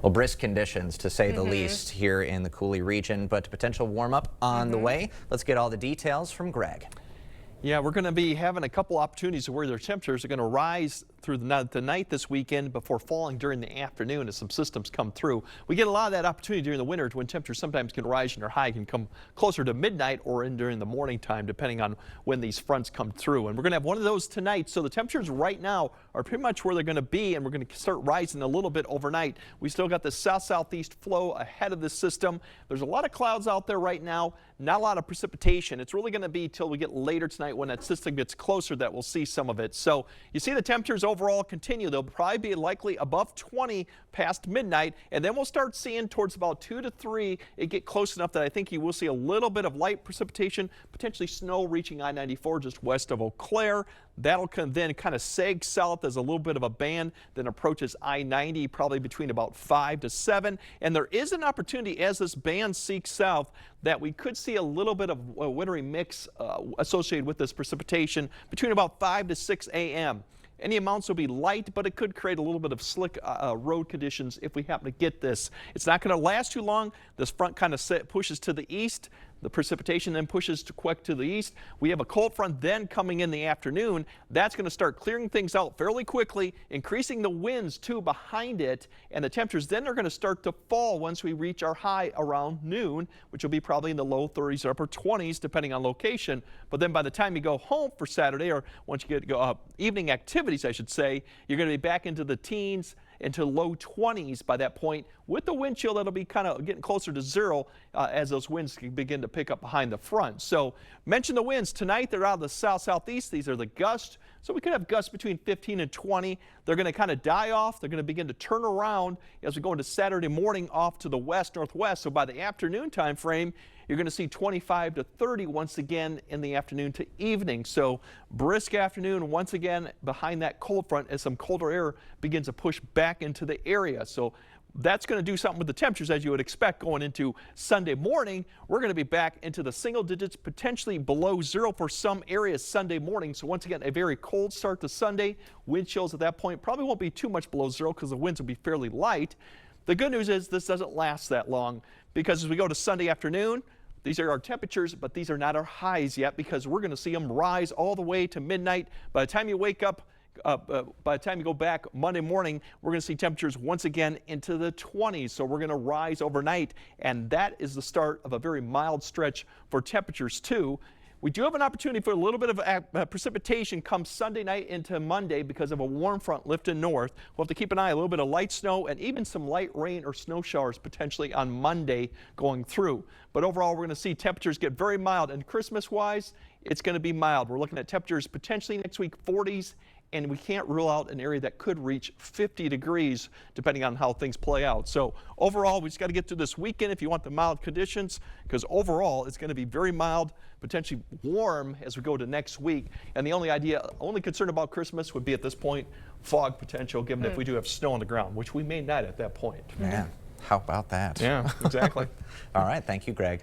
Well, brisk conditions to say the least here in the Coulee region, but potential warm up on the way. Let's get all the details from Greg. Yeah, we're going to be having a couple opportunities where their temperatures are going to rise through the night this weekend before falling during the afternoon as some systems come through. We get a lot of that opportunity during the winter when temperatures sometimes can rise and your high can come closer to midnight or in during the morning time, depending on when these fronts come through. And we're going to have one of those tonight. So the temperatures right now are pretty much where they're going to be, and we're going to start rising a little bit overnight. We still got the south-southeast flow ahead of this system. There's a lot of clouds out there right now, not a lot of precipitation. It's really going to be till we get later tonight when that system gets closer that we'll see some of it. So you see the temperatures overall continue. They'll probably be likely above 20 past midnight, and then we'll start seeing towards about 2 to 3 it get close enough that I think you will see a little bit of light precipitation, potentially snow reaching I-94 just west of Eau Claire. That'll then kind of sag south as a little bit of a band, then approaches I-90 probably between about 5 to 7. And there is an opportunity as this band seeks south that we could see a little bit of a wintry mix associated with this precipitation between about 5 to 6 a.m. Any amounts will be light, but it could create a little bit of slick road conditions if we happen to get this. It's not going to last too long. This front kind of pushes to the east. The precipitation then pushes quick to the east. We have a cold front then coming in the afternoon. That's going to start clearing things out fairly quickly, increasing the winds too behind it, and the temperatures then are going to start to fall once we reach our high around noon, which will be probably in the low 30s or upper 20s depending on location. But then by the time you go home for Saturday, or once you get evening activities, I should say, you're going to be back into the teens, into low 20s by that point, with the wind chill that'll be kind of getting closer to zero as those winds begin to pick up behind the front. So mention the winds tonight. They're out of the south-southeast. These are the gusts. So we could have gusts between 15 and 20. They're going to kind of die off. They're going to begin to turn around as we go into Saturday morning off to the west-northwest. So by the afternoon time frame, you're going to see 25 to 30 once again in the afternoon to evening. So brisk afternoon once again behind that cold front as some colder air begins to push back into the area. So that's going to do something with the temperatures as you would expect going into Sunday morning. We're going to be back into the single digits, potentially below zero for some areas Sunday morning. So once again, a very cold start to Sunday. Wind chills at that point probably won't be too much below zero because the winds will be fairly light. The good news is this doesn't last that long, because as we go to Sunday afternoon, these are our temperatures, but these are not our highs yet, because we're going to see them rise all the way to midnight. By the time you wake up, by the time you go back Monday morning, we're going to see temperatures once again into the 20s. So we're going to rise overnight, and that is the start of a very mild stretch for temperatures too. We do have an opportunity for a little bit of precipitation come Sunday night into Monday because of a warm front lifting north. We'll have to keep an eye, a little bit of light snow and even some light rain or snow showers potentially on Monday going through. But overall, we're going to see temperatures get very mild, and Christmas-wise, it's going to be mild. We're looking at temperatures potentially next week 40s, and we can't rule out an area that could reach 50 degrees depending on how things play out. So overall, we just got to get through this weekend if you want the mild conditions, because overall it's going to be very mild, potentially warm as we go to next week. And the only concern about Christmas would be at this point fog potential, given if we do have snow on the ground, which we may not at that point. Man, how about that? Yeah, exactly. All right, thank you, Greg.